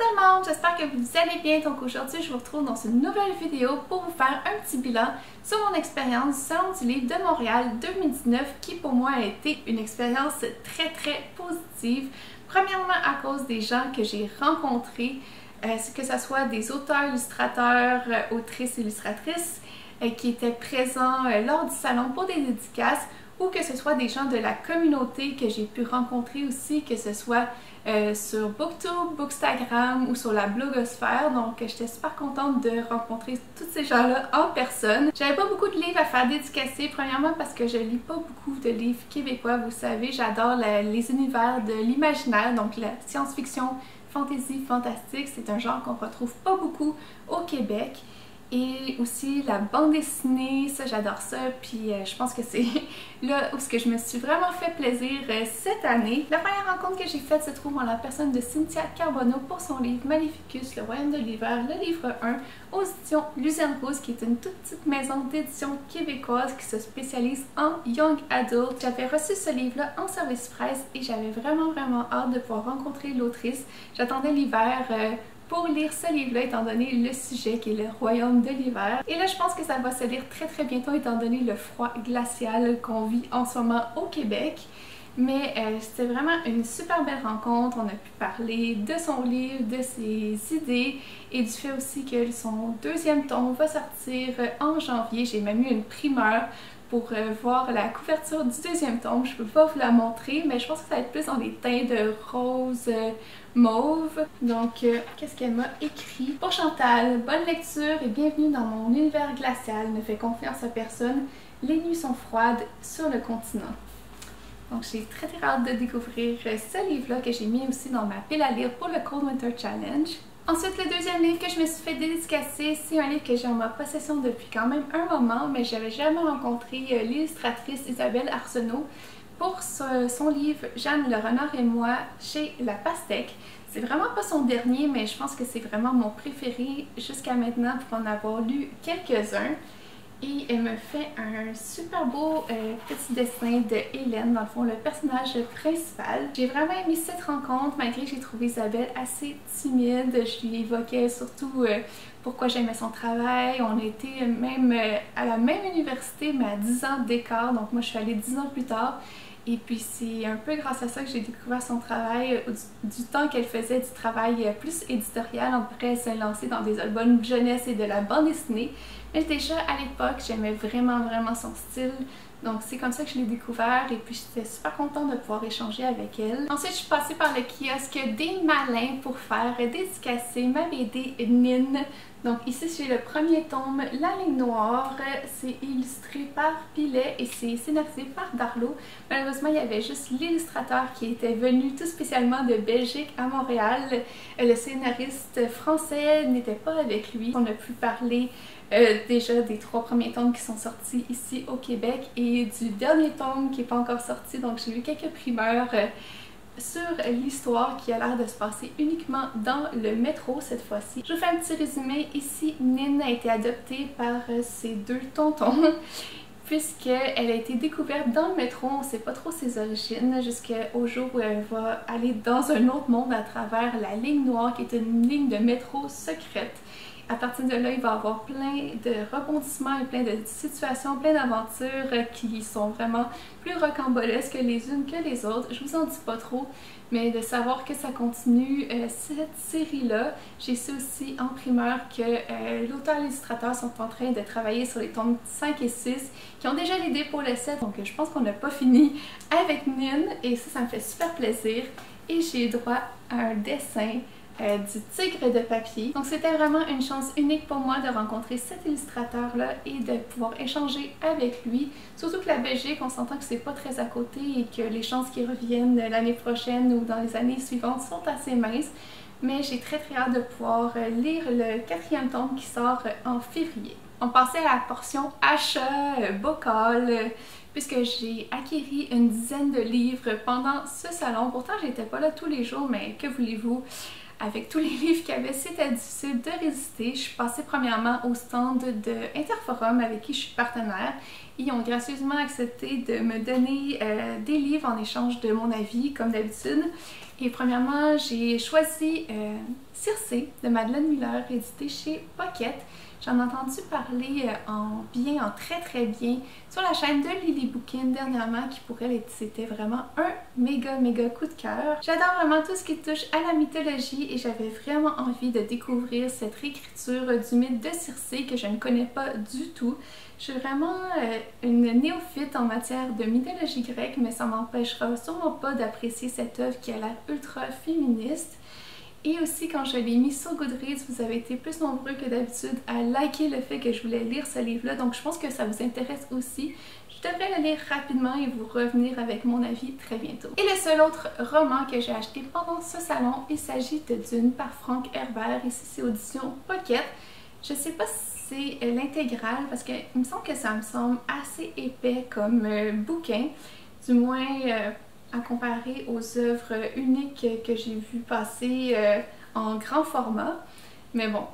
tout le monde, j'espère que vous allez bien. Donc aujourd'hui, je vous retrouve dans une nouvelle vidéo pour vous faire un petit bilan sur mon expérience du Salon du Livre de Montréal 2019 qui pour moi a été une expérience très positive. Premièrement à cause des gens que j'ai rencontrés, que ce soit des auteurs, illustrateurs, autrices, illustratrices qui étaient présents lors du salon pour des dédicaces, ou que ce soit des gens de la communauté que j'ai pu rencontrer aussi, que ce soit sur Booktube, Bookstagram ou sur la blogosphère. Donc j'étais super contente de rencontrer tous ces gens-là en personne. J'avais pas beaucoup de livres à faire dédicacer, premièrement parce que je lis pas beaucoup de livres québécois, vous savez, j'adore les univers de l'imaginaire, donc la science-fiction, fantasy, fantastique, c'est un genre qu'on retrouve pas beaucoup au Québec. Et aussi la bande dessinée, ça j'adore ça, puis je pense que c'est là où je me suis vraiment fait plaisir cette année. La première rencontre que j'ai faite se trouve en la personne de Cynthia Carbonneau pour son livre Maleficus, le Royaume de l'Hiver, le livre 1, aux éditions Luzerne Rose, qui est une toute petite maison d'édition québécoise qui se spécialise en Young Adult. J'avais reçu ce livre-là en service presse et j'avais vraiment hâte de pouvoir rencontrer l'autrice. J'attendais l'hiver pour lire ce livre-là, étant donné le sujet qui est le Royaume de l'Hiver. Et là, je pense que ça va se lire très bientôt, étant donné le froid glacial qu'on vit en ce moment au Québec. Mais c'était vraiment une super belle rencontre. On a pu parler de son livre, de ses idées et du fait aussi que son deuxième tome va sortir en janvier. J'ai même eu une primeur pour voir la couverture du deuxième tome. Je peux pas vous la montrer, mais je pense que ça va être plus dans les teints de rose mauve. Donc, qu'est-ce qu'elle m'a écrit? Pour Chantal, bonne lecture et bienvenue dans mon univers glacial. Ne fais confiance à personne. Les nuits sont froides sur le continent. Donc, j'ai très hâte de découvrir ce livre-là que j'ai mis aussi dans ma pile à lire pour le Cold Winter Challenge. Ensuite, le deuxième livre que je me suis fait dédicacer, c'est un livre que j'ai en ma possession depuis quand même un moment, mais j'avais jamais rencontré l'illustratrice Isabelle Arsenault pour son livre Jeanne le renard et moi chez La Pastèque. C'est vraiment pas son dernier, mais je pense que c'est vraiment mon préféré jusqu'à maintenant pour en avoir lu quelques-uns. Et elle me fait un super beau petit dessin de Hélène, dans le fond le personnage principal. J'ai vraiment aimé cette rencontre, malgré que j'ai trouvé Isabelle assez timide. Je lui évoquais surtout pourquoi j'aimais son travail. On était même à la même université, mais à 10 ans d'écart, donc moi je suis allée 10 ans plus tard. Et puis c'est un peu grâce à ça que j'ai découvert son travail, du temps qu'elle faisait du travail plus éditorial. On pourrait se lancer dans des albums jeunesse et de la bande dessinée. Mais déjà à l'époque, j'aimais vraiment son style. Donc c'est comme ça que je l'ai découvert et puis j'étais super contente de pouvoir échanger avec elle. Ensuite, je suis passée par le kiosque des Malins pour faire dédicacer ma BD Nin. Donc ici, j'ai le premier tome, La Ligne Noire. C'est illustré par Pilet et c'est scénarisé par Darlot. Malheureusement, il y avait juste l'illustrateur qui était venu tout spécialement de Belgique à Montréal. Le scénariste français n'était pas avec lui. On a pu parler déjà des 3 premiers tomes qui sont sortis ici au Québec et du dernier tome qui n'est pas encore sorti. Donc j'ai eu quelques primeurs sur l'histoire qui a l'air de se passer uniquement dans le métro cette fois-ci. Je vous fais un petit résumé. Ici, Nin a été adoptée par ses 2 tontons puisqu'elle a été découverte dans le métro. On ne sait pas trop ses origines jusqu'au jour où elle va aller dans un autre monde à travers la ligne noire qui est une ligne de métro secrète. À partir de là, il va y avoir plein de rebondissements et plein de situations, plein d'aventures qui sont vraiment plus rocambolesques les unes que les autres. Je vous en dis pas trop, mais de savoir que ça continue cette série-là. J'ai su aussi en primeur que l'auteur et l'illustrateur sont en train de travailler sur les tomes 5 et 6 qui ont déjà l'idée pour le 7, donc je pense qu'on n'a pas fini avec Nin et ça me fait super plaisir. Et j'ai eu droit à un dessin du tigre de papier. Donc c'était vraiment une chance unique pour moi de rencontrer cet illustrateur-là et de pouvoir échanger avec lui. Surtout que la Belgique, on s'entend que c'est pas très à côté et que les chances qu'il revienne l'année prochaine ou dans les années suivantes sont assez minces. Mais j'ai très hâte de pouvoir lire le 4e tome qui sort en février. On passait à la portion achat, bocal, puisque j'ai acquis une dizaine de livres pendant ce salon. Pourtant, j'étais pas là tous les jours, mais que voulez-vous? avec tous les livres qu'il y avait, c'était difficile de résister. Je suis passée premièrement au stand de Interforum avec qui je suis partenaire. Ils ont gracieusement accepté de me donner des livres en échange de mon avis, comme d'habitude. Et premièrement, j'ai choisi Circé de Madeleine Miller, édité chez Pocket. J'en ai entendu parler en très bien sur la chaîne de Lily Bookin dernièrement, qui pour elle c'était vraiment un méga coup de cœur. J'adore vraiment tout ce qui touche à la mythologie et j'avais vraiment envie de découvrir cette réécriture du mythe de Circé que je ne connais pas du tout. Je suis vraiment une néophyte en matière de mythologie grecque, mais ça m'empêchera sûrement pas d'apprécier cette œuvre qui a l'air ultra féministe. Et aussi, quand je l'ai mis sur Goodreads, vous avez été plus nombreux que d'habitude à liker le fait que je voulais lire ce livre-là, donc je pense que ça vous intéresse aussi. Je devrais le lire rapidement et vous revenir avec mon avis très bientôt. Et le seul autre roman que j'ai acheté pendant ce salon, il s'agit de Dune par Frank Herbert, ici c'est Audition Pocket. Je sais pas si c'est l'intégrale parce qu'il me semble que ça me semble assez épais comme bouquin, du moins à comparer aux œuvres uniques que j'ai vues passer en grand format. Mais bon,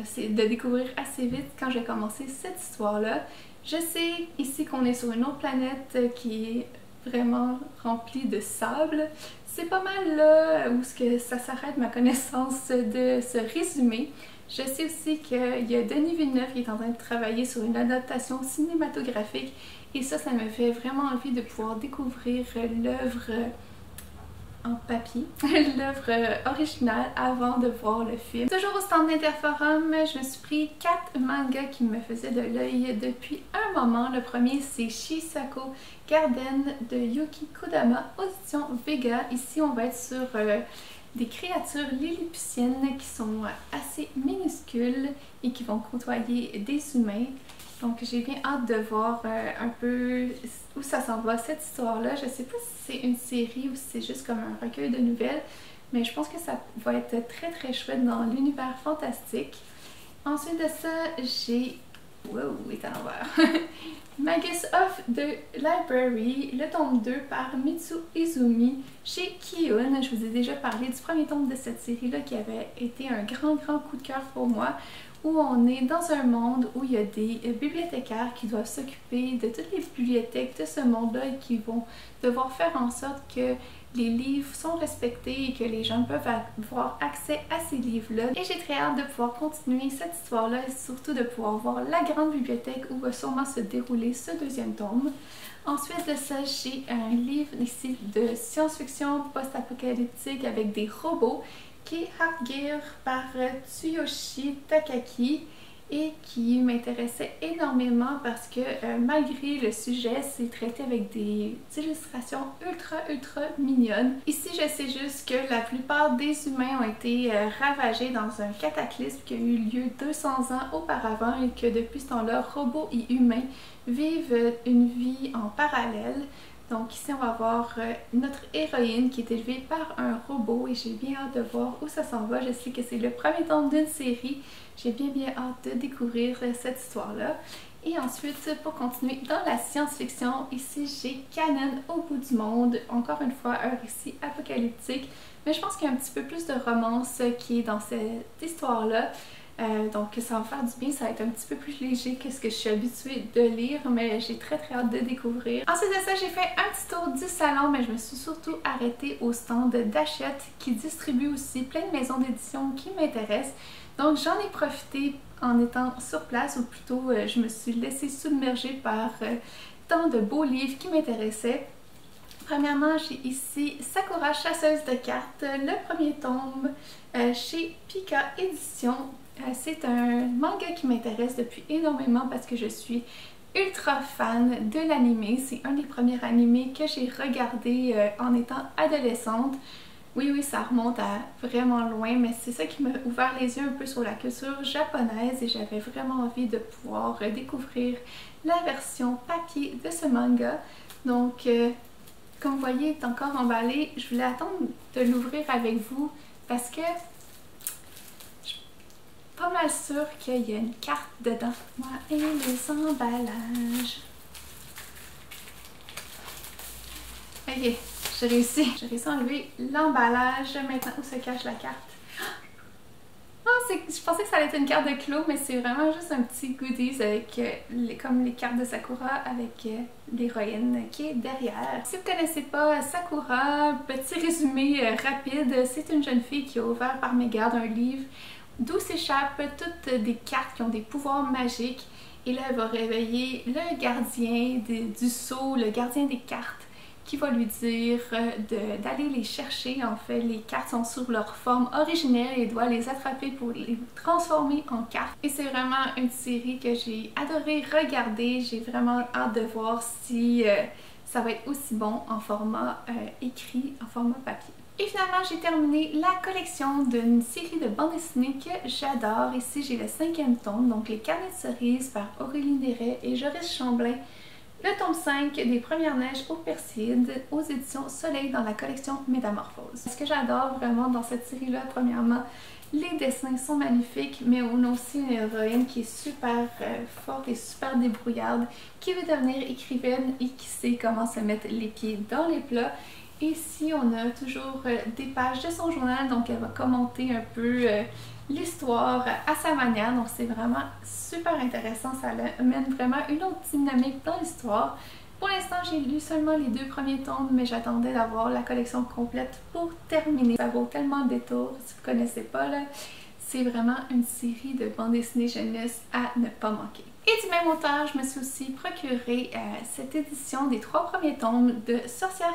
c'est de découvrir assez vite quand j'ai commencé cette histoire-là. Je sais ici qu'on est sur une autre planète qui est vraiment remplie de sable. C'est pas mal là où ça s'arrête ma connaissance de ce résumé. Je sais aussi qu'il y a Denis Villeneuve qui est en train de travailler sur une adaptation cinématographique et ça me fait vraiment envie de pouvoir découvrir l'œuvre en papier, l'œuvre originale avant de voir le film. Toujours au stand d'Interforum, je me suis pris 4 mangas qui me faisaient de l'œil depuis un moment. Le premier c'est Shisako Garden de Yuki Kodama, audition Vega. Ici on va être sur des créatures lilliputiennes qui sont assez minuscules et qui vont côtoyer des humains. Donc j'ai bien hâte de voir un peu où ça s'en va cette histoire-là. Je sais pas si c'est une série ou si c'est juste comme un recueil de nouvelles, mais je pense que ça va être très chouette dans l'univers fantastique. Ensuite de ça, j'ai... Wow, il est à l'envers. Magus of the Library, le tome 2 par Mitsu Izumi chez Kiun. Je vous ai déjà parlé du premier tome de cette série-là qui avait été un grand coup de cœur pour moi, où on est dans un monde où il y a des bibliothécaires qui doivent s'occuper de toutes les bibliothèques de ce monde-là et qui vont devoir faire en sorte que les livres sont respectés et que les gens peuvent avoir accès à ces livres-là. Et j'ai très hâte de pouvoir continuer cette histoire-là et surtout de pouvoir voir la grande bibliothèque où va sûrement se dérouler ce deuxième tome. Ensuite de ça, j'ai un livre ici de science-fiction post-apocalyptique avec des robots qui est Heartgear par Tsuyoshi Takaki et qui m'intéressait énormément parce que malgré le sujet, c'est traité avec des illustrations ultra mignonnes. Ici, je sais juste que la plupart des humains ont été ravagés dans un cataclysme qui a eu lieu 200 ans auparavant et que depuis ce temps-là, robots et humains vivent une vie en parallèle. Donc ici on va voir notre héroïne qui est élevée par un robot et j'ai bien hâte de voir où ça s'en va. Je sais que c'est le premier tome d'une série. J'ai bien hâte de découvrir cette histoire-là. Et ensuite, pour continuer dans la science-fiction, ici j'ai Kanon au bout du monde. Encore une fois, un récit apocalyptique. Mais je pense qu'il y a un petit peu plus de romance qui est dans cette histoire-là. Donc ça va faire du bien, ça va être un petit peu plus léger que ce que je suis habituée de lire, mais j'ai très hâte de découvrir. Ensuite de ça, j'ai fait un petit tour du salon, mais je me suis surtout arrêtée au stand d'Hachette qui distribue aussi plein de maisons d'édition qui m'intéressent. Donc j'en ai profité en étant sur place, ou plutôt je me suis laissée submerger par tant de beaux livres qui m'intéressaient. Premièrement, j'ai ici Sakura Chasseuse de cartes, le premier tome chez Pika Édition. C'est un manga qui m'intéresse depuis énormément parce que je suis ultra fan de l'anime. C'est un des premiers animés que j'ai regardé en étant adolescente. Oui, ça remonte à vraiment loin, mais c'est ça qui m'a ouvert les yeux un peu sur la culture japonaise et j'avais vraiment envie de pouvoir découvrir la version papier de ce manga. Donc, comme vous voyez, il est encore emballé. Je voulais attendre de l'ouvrir avec vous parce que je suis pas mal sûre qu'il y a une carte dedans. Moi et les emballages. Ok, j'ai réussi. J'ai réussi à enlever l'emballage. Maintenant, où se cache la carte? pensais que ça allait être une carte de Clo, mais c'est vraiment juste un petit goodies avec comme les cartes de Sakura avec l'héroïne qui est derrière. Si vous ne connaissez pas Sakura, petit résumé rapide, c'est une jeune fille qui a ouvert par mégarde un livre d'où s'échappent toutes des cartes qui ont des pouvoirs magiques. Et là, elle va réveiller le gardien du sceau, le gardien des cartes, qui va lui dire d'aller les chercher. En fait, les cartes sont sous leur forme originelle et doit les attraper pour les transformer en cartes. Et c'est vraiment une série que j'ai adoré regarder. J'ai vraiment hâte de voir si ça va être aussi bon en format écrit, en format papier. Et finalement, j'ai terminé la collection d'une série de bandes dessinées que j'adore. Ici, j'ai le 5e tome, donc Les Carnets de cerises par Aurélie Néret et Joris Chamblin. Le tome 5 des Premières Neiges au Perside aux éditions Soleil dans la collection Métamorphose. Ce que j'adore vraiment dans cette série-là, premièrement, les dessins sont magnifiques, mais on a aussi une héroïne qui est super forte et super débrouillarde, qui veut devenir écrivaine et qui sait comment se mettre les pieds dans les plats. Et ici, on a toujours des pages de son journal, donc elle va commenter un peu l'histoire à sa manière, donc c'est vraiment super intéressant, ça amène vraiment une autre dynamique dans l'histoire. Pour l'instant, j'ai lu seulement les 2 premiers tomes, mais j'attendais d'avoir la collection complète pour terminer. Ça vaut tellement le détour, si vous ne connaissez pas, là, c'est vraiment une série de bandes dessinées jeunesse à ne pas manquer. Et du même auteur, je me suis aussi procuré cette édition des 3 premiers tomes de Sorcière.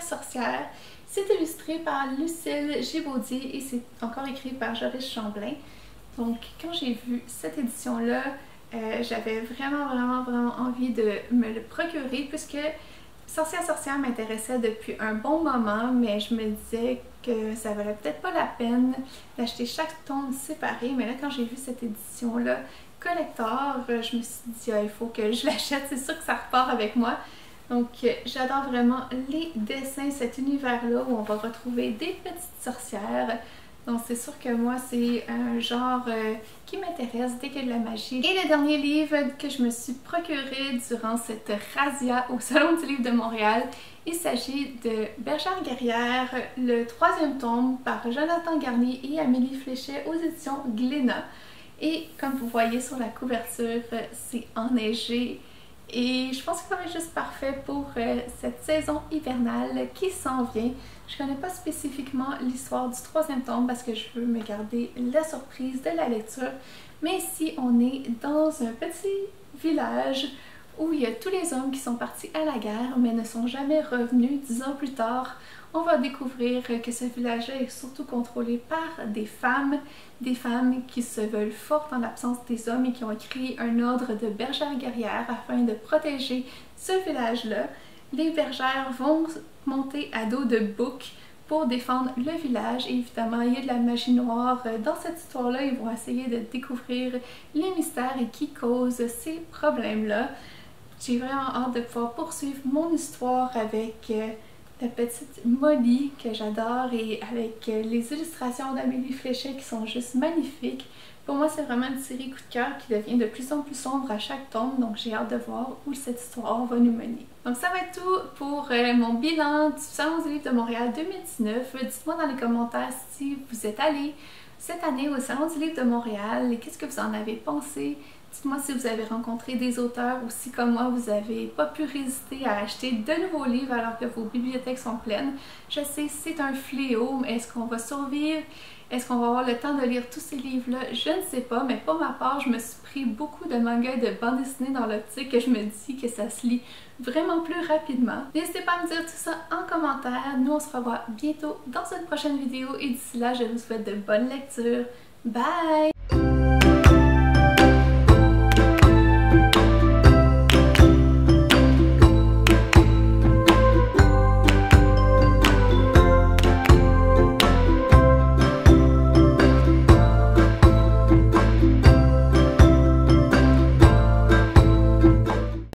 C'est illustré par Lucille Gibaudier et c'est encore écrit par Joris Chamblin. Donc quand j'ai vu cette édition-là, j'avais vraiment envie de me le procurer puisque Sorcière m'intéressait depuis un bon moment, mais je me disais que ça valait peut-être pas la peine d'acheter chaque tome séparé. Mais là, quand j'ai vu cette édition-là, collector, je me suis dit il faut que je l'achète, c'est sûr que ça repart avec moi. Donc j'adore vraiment les dessins, cet univers-là où on va retrouver des petites sorcières. Donc c'est sûr que moi c'est un genre qui m'intéresse dès qu'il y a de la magie. Et le dernier livre que je me suis procuré durant cette razzia au Salon du Livre de Montréal, il s'agit de Bergère guerrière, le 3e tome par Jonathan Garnier et Amélie Fléchet aux éditions Glénat. Et comme vous voyez sur la couverture, c'est enneigé et je pense que ça va être juste parfait pour cette saison hivernale qui s'en vient. Je connais pas spécifiquement l'histoire du 3e tome parce que je veux me garder la surprise de la lecture. Mais ici, on est dans un petit village où il y a tous les hommes qui sont partis à la guerre mais ne sont jamais revenus 10 ans plus tard. On va découvrir que ce village-là est surtout contrôlé par des femmes qui se veulent fortes en l'absence des hommes et qui ont créé un ordre de bergères guerrières afin de protéger ce village-là. Les bergères vont monter à dos de boucs pour défendre le village et évidemment il y a de la magie noire dans cette histoire-là. Ils vont essayer de découvrir les mystères et qui causent ces problèmes-là. J'ai vraiment hâte de pouvoir poursuivre mon histoire avec la petite Molly que j'adore et avec les illustrations d'Amélie Fléchet qui sont juste magnifiques. Pour moi, c'est vraiment une série coup de cœur qui devient de plus en plus sombre à chaque tome, donc j'ai hâte de voir où cette histoire va nous mener. Donc ça va être tout pour mon bilan du Salon du Livre de Montréal 2019. Dites-moi dans les commentaires si vous êtes allés cette année au Salon du Livre de Montréal et qu'est-ce que vous en avez pensé. Dites-moi si vous avez rencontré des auteurs ou si comme moi vous n'avez pas pu résister à acheter de nouveaux livres alors que vos bibliothèques sont pleines. Je sais, c'est un fléau, mais est-ce qu'on va survivre? Est-ce qu'on va avoir le temps de lire tous ces livres-là? Je ne sais pas, mais pour ma part, je me suis pris beaucoup de mangas et de bandes dessinées dans l'optique que je me dis que ça se lit vraiment plus rapidement. N'hésitez pas à me dire tout ça en commentaire. Nous, on se revoit bientôt dans une prochaine vidéo et d'ici là, je vous souhaite de bonnes lectures. Bye!